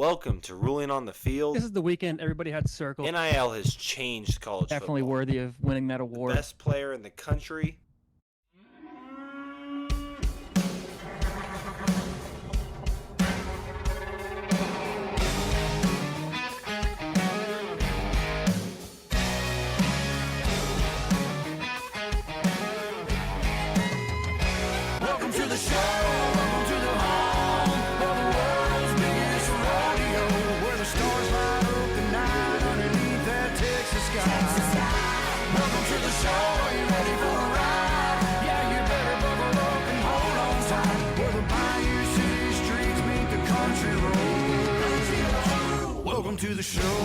Welcome to Ruling on the This Field. is the weekend everybody had circled. NIL has changed college Definitely football. worthy of winning that The award. best player in the country. Welcome to the show. Welcome to the home of the world's biggest rodeo, where the stars light up the night underneath that Texas sky. Welcome to the show. Are you ready for a ride? Yeah, you better buckle up and hold on tight. Where the Bayou City streets meet the country roads. Welcome to the show.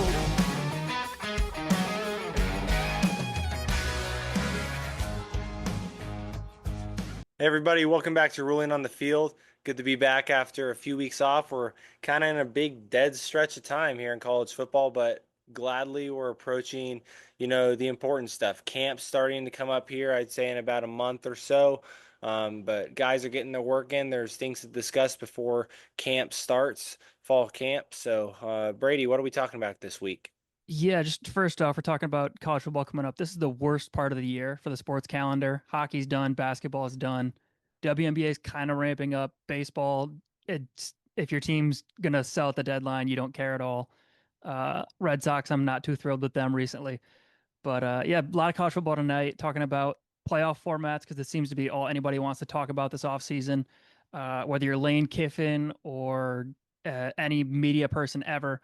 Hey everybody, welcome back to Ruling on the Field. Good to be back after a few weeks off. We're kind of in a big dead stretch of time here in college football, but gladly we're approaching, the important stuff. Camp starting to come up here, I'd say in about a month or so. But guys are getting their work in. There's things to discuss before camp starts, fall camp. So, Brady, what are we talking about this week? Yeah, just first off, we're talking about college football coming up. This is the worst part of the year for the sports calendar. Hockey's done, basketball is done. WNBA is kind of ramping up. Baseball, it's if your team's gonna sell at the deadline, you don't care at all. Red Sox, I'm not too thrilled with them recently. But yeah, a lot of college football tonight, talking about playoff formats because it seems to be all anybody wants to talk about this offseason. Whether you're Lane Kiffin or any media person ever.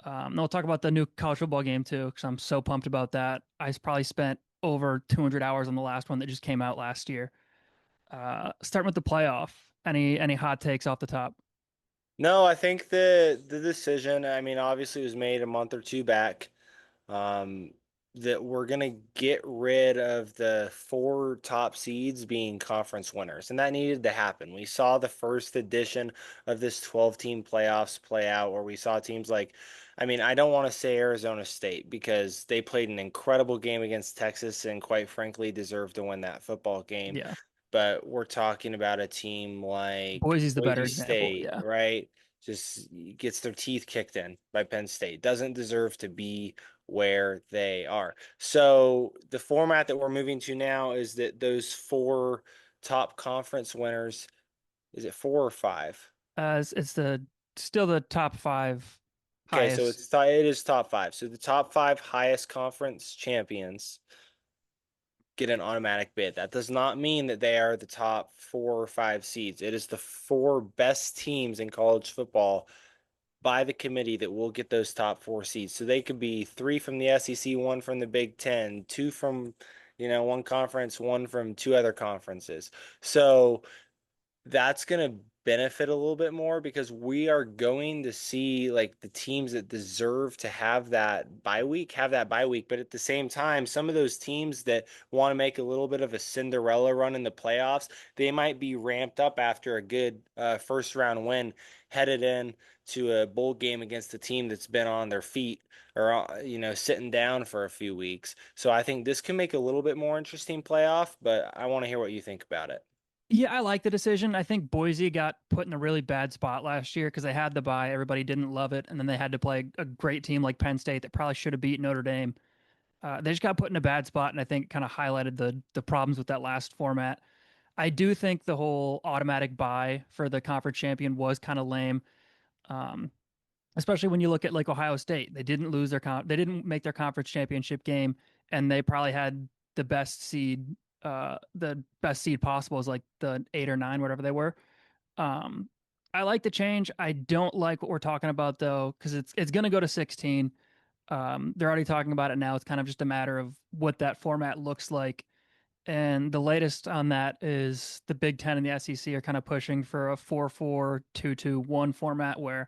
And we'll talk about the new college football game too, because I'm so pumped about that. I probably spent over 200 hours on the last one that just came out last year. Starting with the playoff. Any hot takes off the top? No, I think the decision, I mean, obviously it was made a month or two back, um, that we're gonna get rid of the four top seeds being conference winners, and that needed to happen. We saw the first edition of this 12-team playoffs play out, where we saw teams like, I mean, I don't want to say Arizona State because they played an incredible game against Texas and quite frankly deserved to win that football game. Yeah, But we're talking about a team like Boise's the better Boise example. State, Yeah. right? Just gets their teeth kicked in by Penn State. Doesn't deserve to be where they are. So the format that we're moving to now is that those four top conference winners, is it four or five? It's the still the top five Okay, so highest. it is top five. So the top five highest conference champions get an automatic bid. That does not mean that they are the top four or five seeds. It is the four best teams in college football by the committee that will get those top four seeds. So they could be three from the SEC, one from the Big Ten, two from, one conference, one from two other conferences. So that's going to benefit a little bit more because we are going to see like the teams that deserve to have that bye week. But at the same time, some of those teams that want to make a little bit of a Cinderella run in the playoffs, they might be ramped up after a good first round win, headed in to a bowl game against a team that's been on their feet or sitting down for a few weeks. So I think this can make a little bit more interesting playoff, but I want to hear what you think about it. Yeah, I like the decision. I think Boise got put in a really bad spot last year because they had the bye. Everybody didn't love it, and then they had to play a great team like Penn State that probably should have beat Notre Dame. They just got put in a bad spot, and I think kind of highlighted the problems with that last format. I do think the whole automatic bye for the conference champion was kind of lame, um, especially when you look at like Ohio State. They didn't make their conference championship game, and they probably had the best seed. The best seed possible is like the 8 or 9, whatever they were. Um, I like the change. I don't like what we're talking about though, because it's going to go to 16. They're already talking about it now. It's kind of just a matter of what that format looks like. And the latest on that is the Big Ten and the SEC are kind of pushing for a 4-4-2-2-1 format where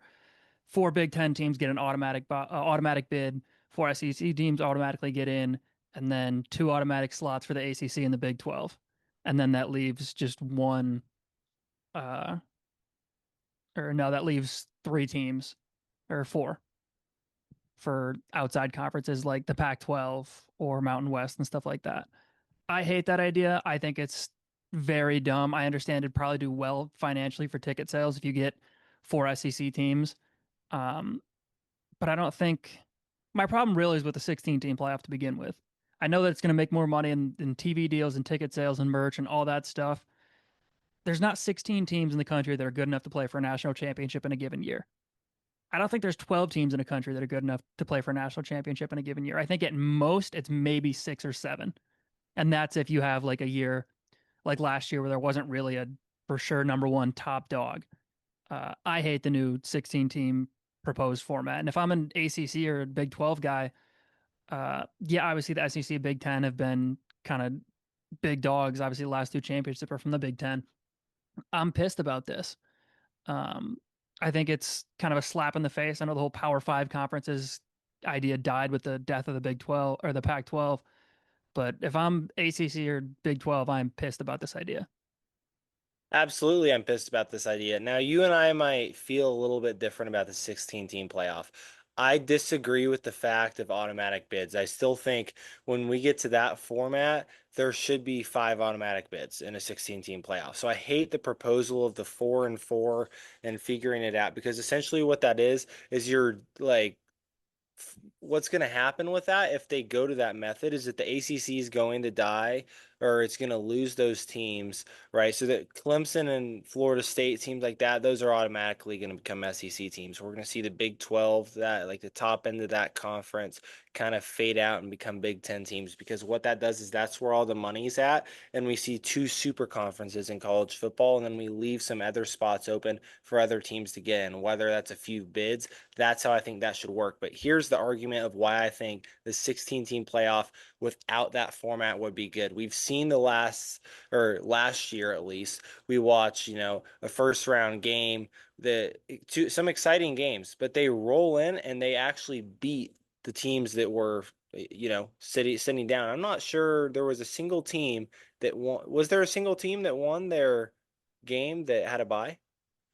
four Big Ten teams get an automatic bid, four SEC teams automatically get in, and then two automatic slots for the ACC and the Big 12. And then that leaves just one, uh, or no, that leaves three teams or four for outside conferences like the Pac 12 or Mountain West and stuff like that. I hate that idea. I think it's very dumb. I understand it'd probably do well financially for ticket sales if you get four SEC teams, Um, but I don't think my problem really is with the 16 team playoff to begin with. I know that it's going to make more money in TV deals and ticket sales and merch and all that stuff. There's not 16 teams in the country that are good enough to play for a national championship in a given year. I don't think there's 12 teams in a country that are good enough to play for a national championship in a given year. I think at most it's maybe 6 or 7. And that's if you have like a year like last year where there wasn't really a for sure number one top dog. I hate the new 16 team proposed format. And if I'm an ACC or a Big 12 guy, yeah, obviously the SEC, Big 10 have been kind of big dogs. Obviously, the last two championships are from the Big 10. I'm pissed about this. Um, I think it's kind of a slap in the face. I know the whole Power Five conferences idea died with the death of the Big 12 or the Pac 12. But if I'm ACC or Big 12, I'm pissed about this idea. Absolutely, I'm pissed about this idea. Now, you and I might feel a little bit different about the 16 team playoff. I disagree with the fact of automatic bids. I still think when we get to that format, there should be 5 automatic bids in a 16 team playoff. So I hate the proposal of the 4 and 4 and figuring it out, because essentially what that is you're like, what's going to happen with that if they go to that method is that the ACC is going to die, or it's going to lose those teams, right? So that Clemson and Florida State teams like that, those are automatically going to become SEC teams. We're going to see the Big 12, that like the top end of that conference, kind of fade out and become Big 10 teams, because what that does is that's where all the money's at. And we see 2 super conferences in college football, and then we leave some other spots open for other teams to get in, whether that's a few bids. That's how I think that should work. But here's the argument of why I think the 16 team playoff without that format would be good. We've seen last year at least, we watched, a first round game, some exciting games, but they roll in and they actually beat the teams that were, sitting down. I'm not sure there was a single team that won. Was there a single team that won their game that had a bye?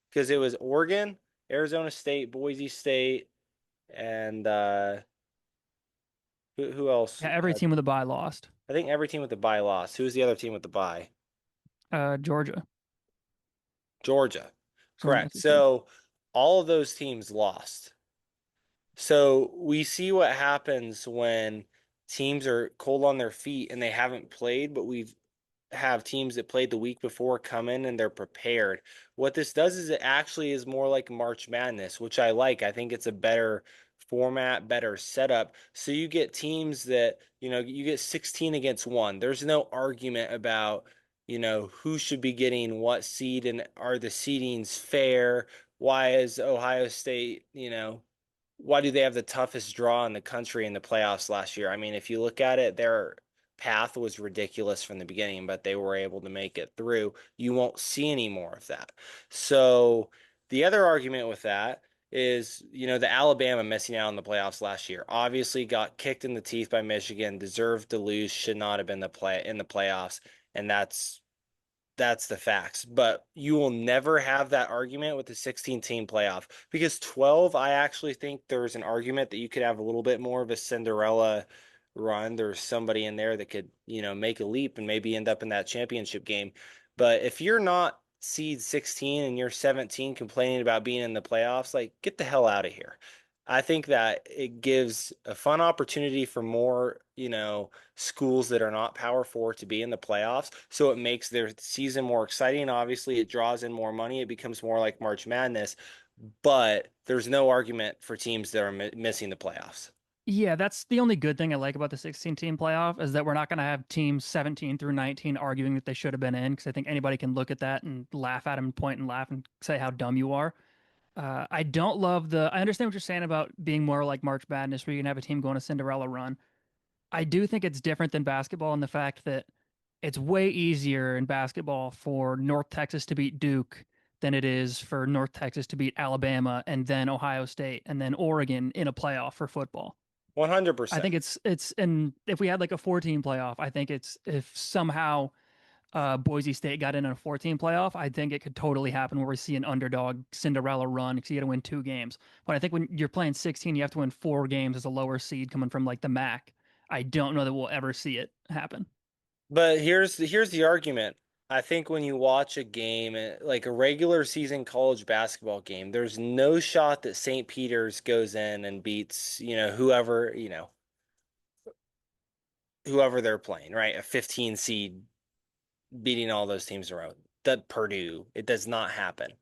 Because it was Oregon, Arizona State, Boise State, and who else? Yeah, every team with a bye lost. I think every team with the bye lost. Who's the other team with the bye? Georgia, Georgia. from the Correct. SEC. So all of those teams lost. So we see what happens when teams are cold on their feet and they haven't played, but we've have teams that played the week before come in and they're prepared. What this does is it actually is more like March Madness, which I like. I think it's a better format, better setup. So you get teams that, you get 16 against 1. There's no argument about, who should be getting what seed, and are the seedings fair? Why is Ohio State, why do they have the toughest draw in the country in the playoffs last year? I mean, if you look at it, their path was ridiculous from the beginning, but they were able to make it through. You won't see any more of that. So the other argument with that is, the Alabama missing out on the playoffs last year. Obviously got kicked in the teeth by Michigan, deserved to lose, should not have been in the playoffs, and that's the facts. But you will never have that argument with the 16 team playoff, because 12, I actually think there's an argument that you could have a little bit more of a Cinderella run. There's somebody in there that could, make a leap and maybe end up in that championship game. But if you're not seed 16 and you're 17 complaining about being in the playoffs, like, get the hell out of here. I think that it gives a fun opportunity for more, schools that are not Power Four to be in the playoffs. So it makes their season more exciting. Obviously, it draws in more money. It becomes more like March Madness. But there's no argument for teams that are missing the playoffs. Yeah, that's the only good thing I like about the 16 team playoff is that we're not going to have teams 17 through 19 arguing that they should have been in, because I think anybody can look at that and laugh at them, point and laugh and say how dumb you are. I don't love I understand what you're saying about being more like March Madness where you can have a team go on a Cinderella run. I do think it's different than basketball in the fact that it's way easier in basketball for North Texas to beat Duke than it is for North Texas to beat Alabama and then Ohio State and then Oregon in a playoff for football. I 100%. think and if we had like a 14 playoff, I think it's if somehow Boise State got in a 14 playoff, I think it could totally happen where we see an underdog Cinderella run because you got to win 2 games. But I think when you're playing 16, you have to win 4 games as a lower seed coming from like the MAC. I don't know that we'll ever see it happen. But here's the argument. I think when you watch a game, like a regular season college basketball game, there's no shot that St. Peter's goes in and beats, whoever they're playing, right? A 15 seed beating all those teams in a row. That Purdue, it does not happen.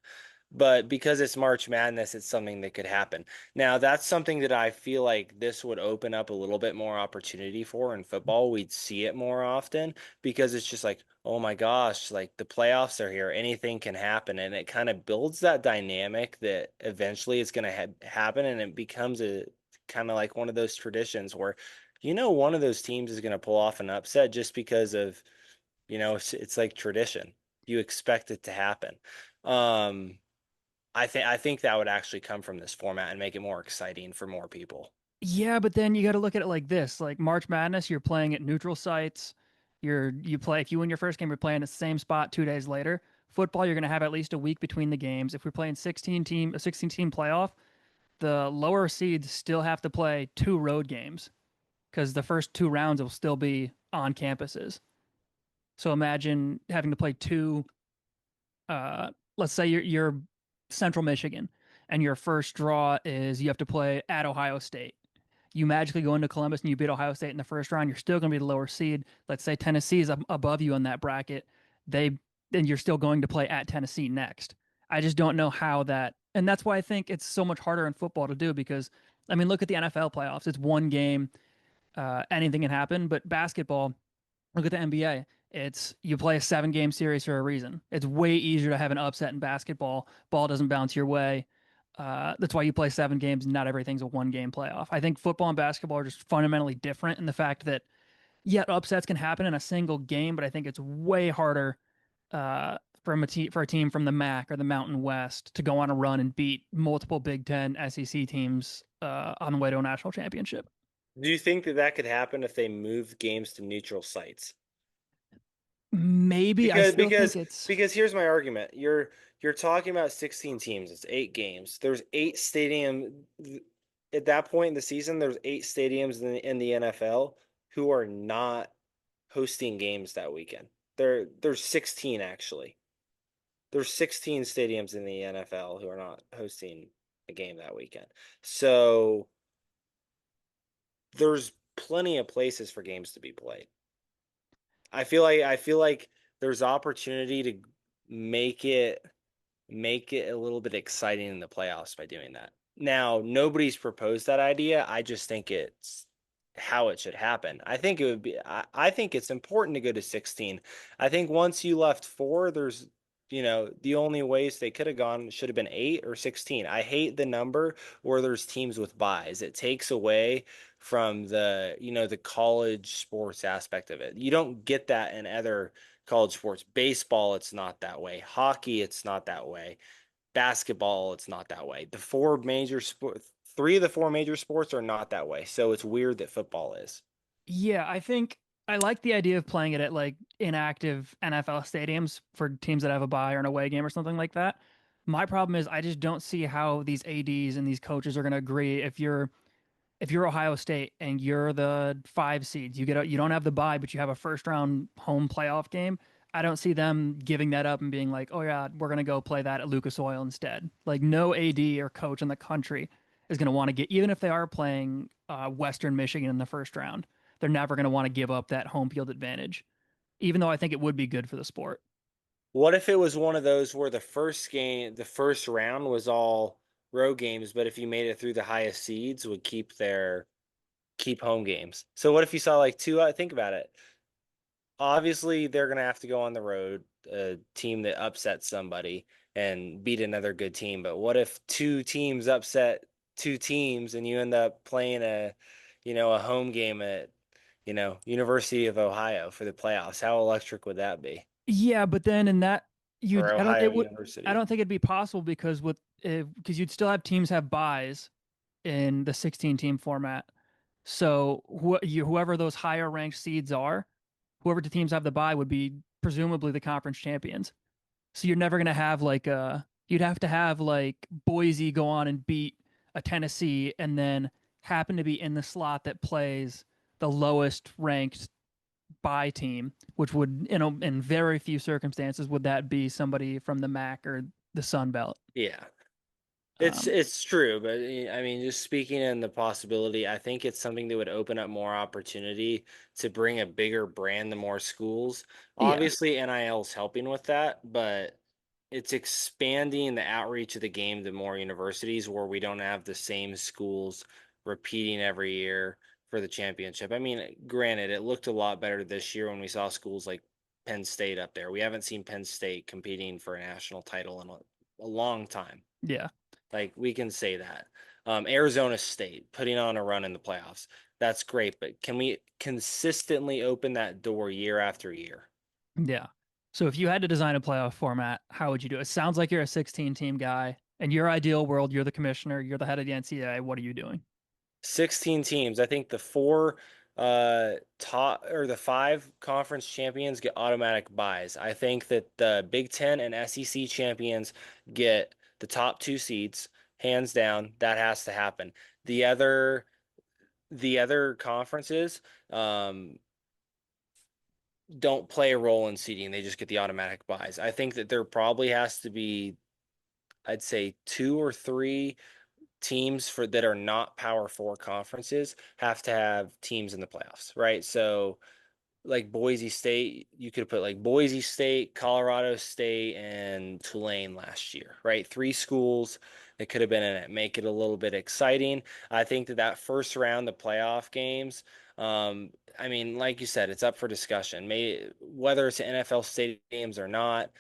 But because it's March Madness, it's something that could happen. Now, that's something that I feel like this would open up a little bit more opportunity for in football. We'd see it more often because it's just like, oh my gosh, like the playoffs are here, anything can happen. And it kind of builds that dynamic that eventually it's going to happen. And it becomes a kind of like one of those traditions where, one of those teams is going to pull off an upset just because of, it's like tradition. You expect it to happen. Um, I think that would actually come from this format and make it more exciting for more people. Yeah, but then you got to look at it like this: like March Madness, you're playing at neutral sites. You play if you win your first game, you're playing at the same spot 2 days later. Football, you're going to have at least a week between the games. If we're playing 16 team playoff, the lower seeds still have to play 2 road games because the first 2 rounds will still be on campuses. So imagine having to play two. Let's say you're Central Michigan, and your first draw is you have to play at Ohio State. You magically go into Columbus and you beat Ohio State in the first round. You're still going to be the lower seed. Let's say Tennessee is above you on that bracket. They then you're still going to play at Tennessee next. I just don't know how that, and that's why I think it's so much harder in football to do because I mean, look at the NFL playoffs. It's one game, anything can happen. But basketball, look at the NBA. It's you play a 7 game series for a reason. It's way easier to have an upset in basketball. Ball doesn't bounce your way. That's why you play 7 games. Not everything's a 1 game playoff. I think football and basketball are just fundamentally different in the fact that, yeah, upsets can happen in a single game, but I think it's way harder for a team from the MAC or the Mountain West to go on a run and beat multiple Big Ten SEC teams on the way to a national championship. Do you think that that could happen if they moved games to neutral sites? Maybe I Because still think because it's because here's my argument. You're talking about 16 teams. It's 8 games. There's 8 stadium at that point in the season. There's 8 stadiums in the NFL who are not hosting games that weekend. There's 16 actually. There's 16 stadiums in the NFL who are not hosting a game that weekend. So there's plenty of places for games to be played. I feel like there's opportunity to make it make it a little bit exciting in the playoffs by doing that. Now, nobody's proposed that idea. I just think it's how it should happen. I think it's important to go to 16. I think once you left 4, there's the only ways they could have gone should have been 8 or 16. I hate the number where there's teams with buys. It takes away from the college sports aspect of it. You don't get that in other college sports. Baseball, it's not that way. Hockey, it's not that way. Basketball, it's not that way. The 3 of the 4 major sports are not that way. So it's weird that football is. Yeah, I think I like the idea of playing it at like inactive NFL stadiums for teams that have a bye or an away game or something like that. My problem is I just don't see how these ADs and these coaches are going to agree if you're Ohio State and you're the 5 seeds, you don't have the bye, but you have a first round home playoff game. I don't see them giving that up and being like, oh yeah, we're gonna go play that at Lucas Oil instead. Like no AD or coach in the country is gonna want to get, even if they are playing Western Michigan in the first round, they're never gonna want to give up that home field advantage. Even though I think it would be good for the sport. What if it was one of those where the first round was all road games, but if you made it through the highest seeds would keep home games. So what if you saw like two, think about it. Obviously, they're going to have to go on the road, a team that upsets somebody and beat another good team. But what if 2 teams upset 2 teams and you end up playing a home game at, University of Ohio for the playoffs? How electric would that be? Yeah, but then in that you Or I don't Ohio it would I University. don't think it'd be possible because you'd still have teams have buys in the 16 team format. So whoever those higher ranked seeds are, whoever the teams have the bye would be presumably the conference champions. So you're never gonna have you'd have to have like Boise go on and beat a Tennessee and then happen to be in the slot that plays the lowest ranked bye team, which would, in very few circumstances would that be somebody from the MAC or the Sun Belt. Yeah. It's Um, it's true, but I mean, just speaking in the possibility, I think it's something that would open up more opportunity to bring a bigger brand to more schools. yeah, Obviously, NIL's helping with that, but it's expanding the outreach of the game to more universities where we don't have the same schools repeating every year for the championship. I mean, granted, it looked a lot better this year when we saw schools like Penn State up there. We haven't seen Penn State competing for a national title in a long time. yeah, Like we can say that. Arizona State putting on a run in the playoffs. That's great, but can we consistently open that door year after year? yeah. So if you had to design a playoff format, how would you do it? It sounds like you're a 16 team guy. In your ideal world, you're the commissioner, you're the head of the NCAA. What are you doing? 16 teams. I think the four top or the five conference champions get automatic buys. I think that the Big Ten and SEC champions get the top two seeds, hands down. That has to happen. The other the other conferences, don't play a role in seeding. They just get the automatic buys. I think that there probably has to be, I'd say, two or three teams for that are not Power Four conferences have to have teams in the playoffs, right? So like Boise State, you could put like Boise State, Colorado State, and Tulane last year, right? Three schools that could have been in it, make it a little bit exciting. I think that that first round, the playoff games, I mean, like you said, it's up for discussion. May whether it's NFL stadiums or not,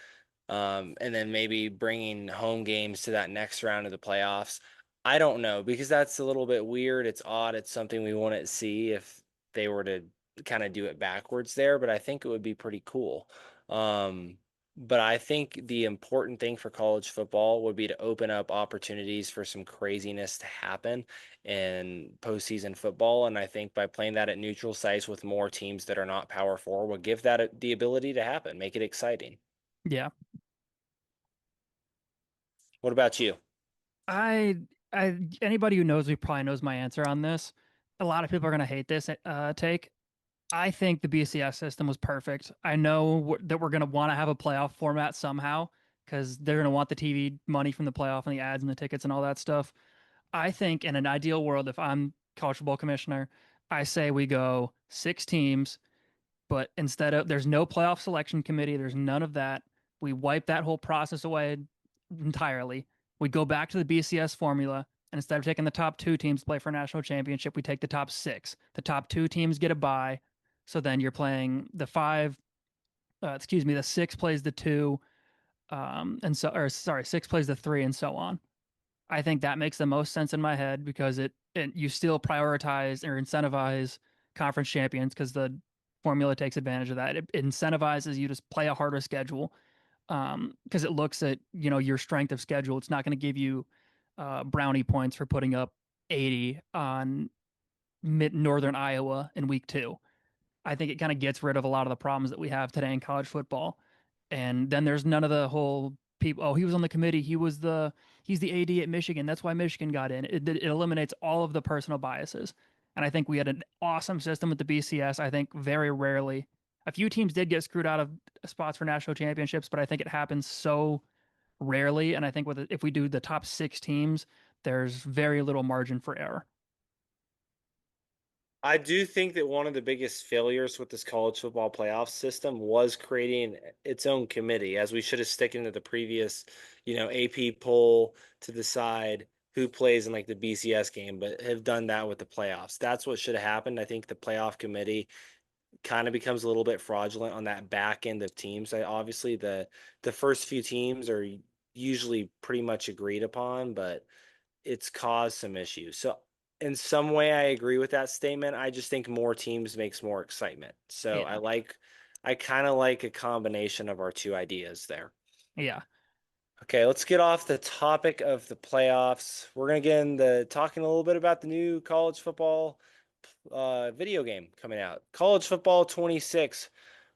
and then maybe bringing home games to that next round of the playoffs. I don't know because that's a little bit weird. It's odd. It's something we wouldn't see if they were to kind of do it backwards there, but I think it would be pretty cool. But I think the important thing for college football would be to open up opportunities for some craziness to happen in postseason football. And I think by playing that at neutral sites with more teams that are not Power Four would give that the ability to happen, make it exciting. Yeah. What about you? I anybody who knows me probably knows my answer on this. A lot of people are going to hate this take. I think the BCS system was perfect. I know that we're going to want to have a playoff format somehow because they're going to want the TV money from the playoff and the ads and the tickets and all that stuff. I think in an ideal world, if I'm college football commissioner, I say we go 6 teams, but instead of there's no playoff selection committee, there's none of that. We wipe that whole process away entirely. We go back to the BCS formula, and instead of taking the top 2 teams to play for a national championship, we take the top 6. The top 2 teams get a bye, so then you're playing the five. The 6 plays the 2, and so or sorry, 6 plays the 3, and so on. I think that makes the most sense in my head because it you still prioritize or incentivize conference champions because the formula takes advantage of that. It incentivizes you to play a harder schedule because it looks at your strength of schedule. It's not going to give you brownie points for putting up 80 on mid northern Iowa in week 2. I think it kind of gets rid of a lot of the problems that we have today in college football. And then there's none of the whole people, oh, he was on the committee, he's the AD at Michigan. That's why Michigan got in. It eliminates all of the personal biases. And I think we had an awesome system with the BCS. I think very rarely a few teams did get screwed out of spots for national championships, but I think it happens so rarely. And I think if we do the top 6 teams, there's very little margin for error. I do think that one of the biggest failures with this college football playoff system was creating its own committee, as we should have sticking to the previous, AP poll to decide who plays in like the BCS game, but have done that with the playoffs. That's what should have happened. I think the playoff committee kind of becomes a little bit fraudulent on that back end of teams. Obviously, the first few teams are usually pretty much agreed upon, but it's caused some issues. So in some way I agree with that statement. I just think more teams makes more excitement. So Yeah. I kind of like a combination of our two ideas there. Yeah. Okay, let's get off the topic of the playoffs. We're gonna get into talking a little bit about the new college football video game coming out. College Football 26.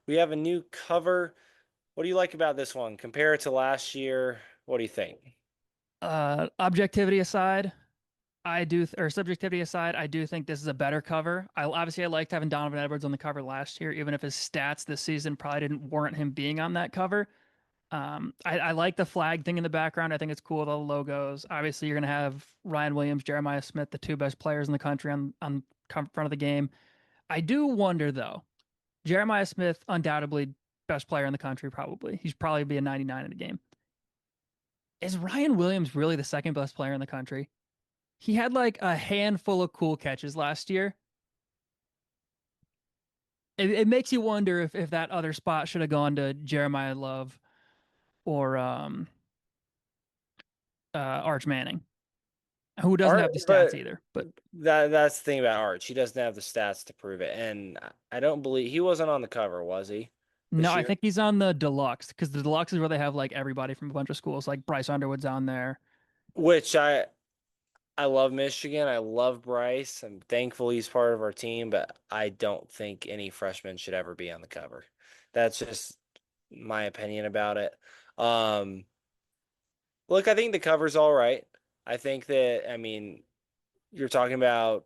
We have a new cover. What do you like about this one? Compare it to last year. What do you think? Objectivity aside, or subjectivity aside, I do think this is a better cover. I liked having Donovan Edwards on the cover last year, even if his stats this season probably didn't warrant him being on that cover. I like the flag thing in the background. I think it's cool, the logos. Obviously, you're gonna have Ryan Williams, Jeremiah Smith, the two best players in the country on front of the game. I do wonder though. Jeremiah Smith, undoubtedly best player in the country, probably. He's probably be a 99 in a game. Is Ryan Williams really the second best player in the country? He had like a handful of cool catches last year. It makes you wonder if that other spot should have gone to Jeremiah Love or Arch Manning, who doesn't Art, have the stats but either. But that's the thing about Arch. He doesn't have the stats to prove it, and I don't believe he wasn't on the cover, was he, no, this I year? think he's on the deluxe because the deluxe is where they have like everybody from a bunch of schools. Like Bryce Underwood's on there. Which I love Michigan. I love Bryce. I'm thankful he's part of our team, but I don't think any freshman should ever be on the cover. That's just my opinion about it. Um, Look, I think the cover's all right. I think that, I mean, you're talking about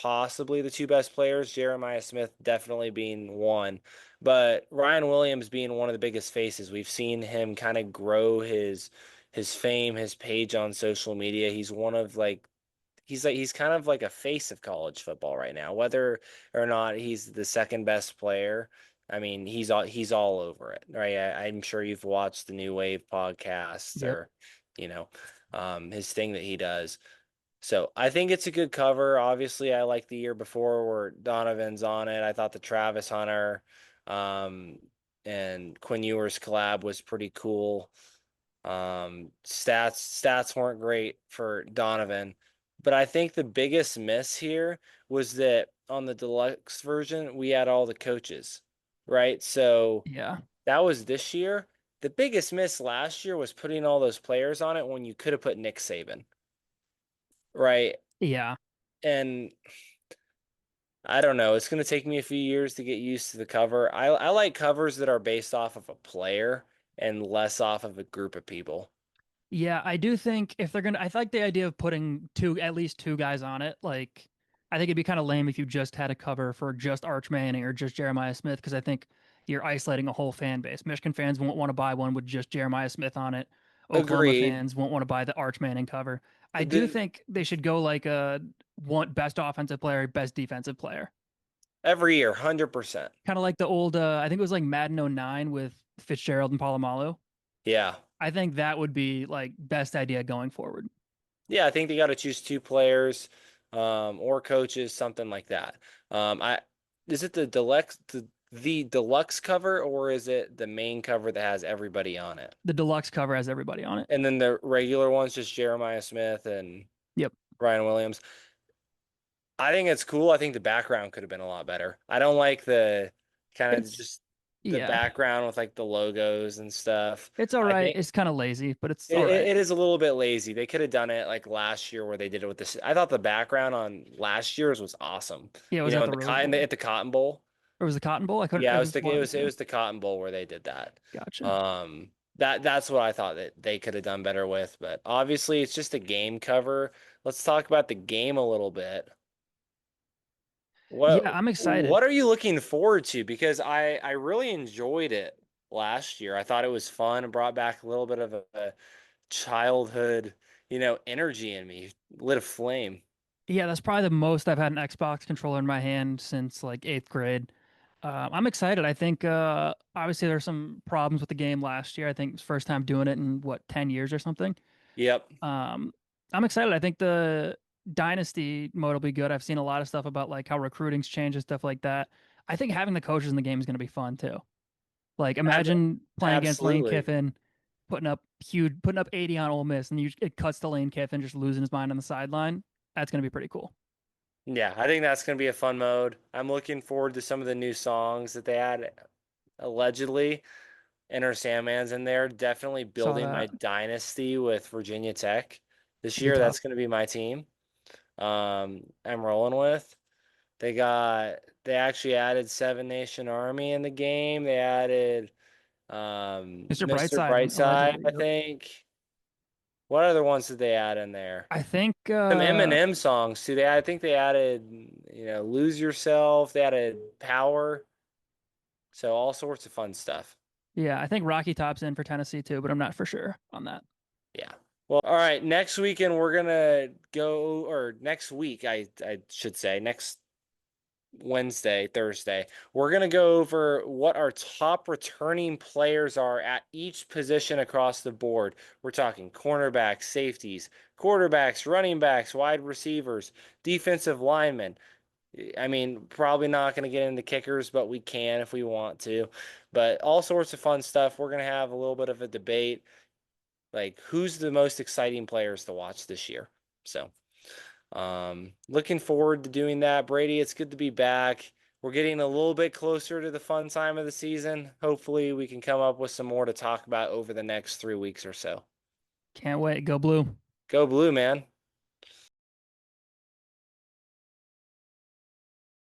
possibly the two best players, Jeremiah Smith definitely being one, but Ryan Williams being one of the biggest faces. We've seen him kind of grow his fame, his page on social media. He's kind of like a face of college football right now. Whether or not he's the second best player, I mean, he's all over it, right? I'm sure you've watched the New Wave podcast Yep. or, you know, his thing that he does. So I think it's a good cover. Obviously, I like the year before where Donovan's on it. I thought the Travis Hunter, um, and Quinn Ewers collab was pretty cool. Stats weren't great for Donovan, but I think the biggest miss here was that on the deluxe version we had all the coaches, right? So Yeah. that was this year. The biggest miss last year was putting all those players on it when you could have put Nick Saban, right? Yeah. And I don't know. It's going to take me a few years to get used to the cover. I like covers that are based off of a player and less off of a group of people. Yeah, I do think if they're gonna, I like the idea of putting at least two guys on it. Like, I think it'd be kind of lame if you just had a cover for just Arch Manning or just Jeremiah Smith, because I think you're isolating a whole fan base. Michigan fans won't want to buy one with just Jeremiah Smith on it. Oklahoma Agreed. fans won't want to buy the Arch Manning cover. I do The, think they should go like a one best offensive player, best defensive player. every year, 100%. Kind of like the old, I think it was like Madden '09 with Fitzgerald and Palomalu. Yeah. I think that would be like best idea going forward. Yeah, I think they got to choose two players, or coaches, something like that. I Is it the deluxe cover or is it the main cover that has everybody on it? The deluxe cover has everybody on it. And then the regular one's just Jeremiah Smith and Yep. Ryan Williams. I think it's cool. I think the background could have been a lot better. I don't like the kind of It's just the yeah. background with like the logos and stuff. It's all I right. think It's kind of lazy, but it's it, all right. it is a little bit lazy. They could have done it like last year where they did it with this. I thought the background on last year's was awesome. Yeah, it You was know, at in the the Rose cotton Bowl. at the Cotton Bowl. Or was the Cotton Bowl? I couldn't Yeah, it was one of the it two. was the Cotton Bowl where they did that. Gotcha. That's what I thought that they could have done better with. But obviously, it's just a game cover. Let's talk about the game a little bit. Yeah, I'm excited. What are you looking forward to? Because I really enjoyed it last year. I thought it was fun and brought back a little bit of a childhood, energy in me, lit a flame. Yeah, that's probably the most I've had an Xbox controller in my hand since like eighth grade. I'm excited. I think obviously there's some problems with the game last year. I think it's first time doing it in what 10 years or something. Yep. Um, I'm excited. I think the dynasty mode will be good. I've seen a lot of stuff about like how recruiting's changed and stuff like that. I think having the coaches in the game is going to be fun too. Like Ab- imagine playing against Lane Absolutely. Kiffin, putting up 80 on Ole Miss, and it cuts to Lane Kiffin just losing his mind on the sideline. That's going to be pretty cool. Yeah, I think that's going to be a fun mode. I'm looking forward to some of the new songs that they had allegedly. Enter Sandman's in there. Definitely Saw building my that. dynasty with Virginia Tech this Pretty year. tough. That's going to be my team. I'm rolling with. They actually added Seven Nation Army in the game. They added Mr. Mr. Brightside, Brightside, allegedly. I Yep. think. What other ones did they add in there? I think Some Eminem songs too. I think they added, Lose Yourself. They added Power. So all sorts of fun stuff. yeah, I think Rocky Top's in for Tennessee too, but I'm not for sure on that. Yeah. Well, all right. Next weekend we're gonna go, or next week, I should say, next Wednesday, Thursday, we're gonna go over what our top returning players are at each position across the board. We're talking cornerbacks, safeties, quarterbacks, running backs, wide receivers, defensive linemen. I mean, probably not going to get into kickers, but we can if we want to. But all sorts of fun stuff. We're going to have a little bit of a debate, like who's the most exciting players to watch this year. So, looking forward to doing that. Brady, it's good to be back. We're getting a little bit closer to the fun time of the season. Hopefully, we can come up with some more to talk about over the next 3 weeks or so. Can't wait. Go blue. Go blue, man.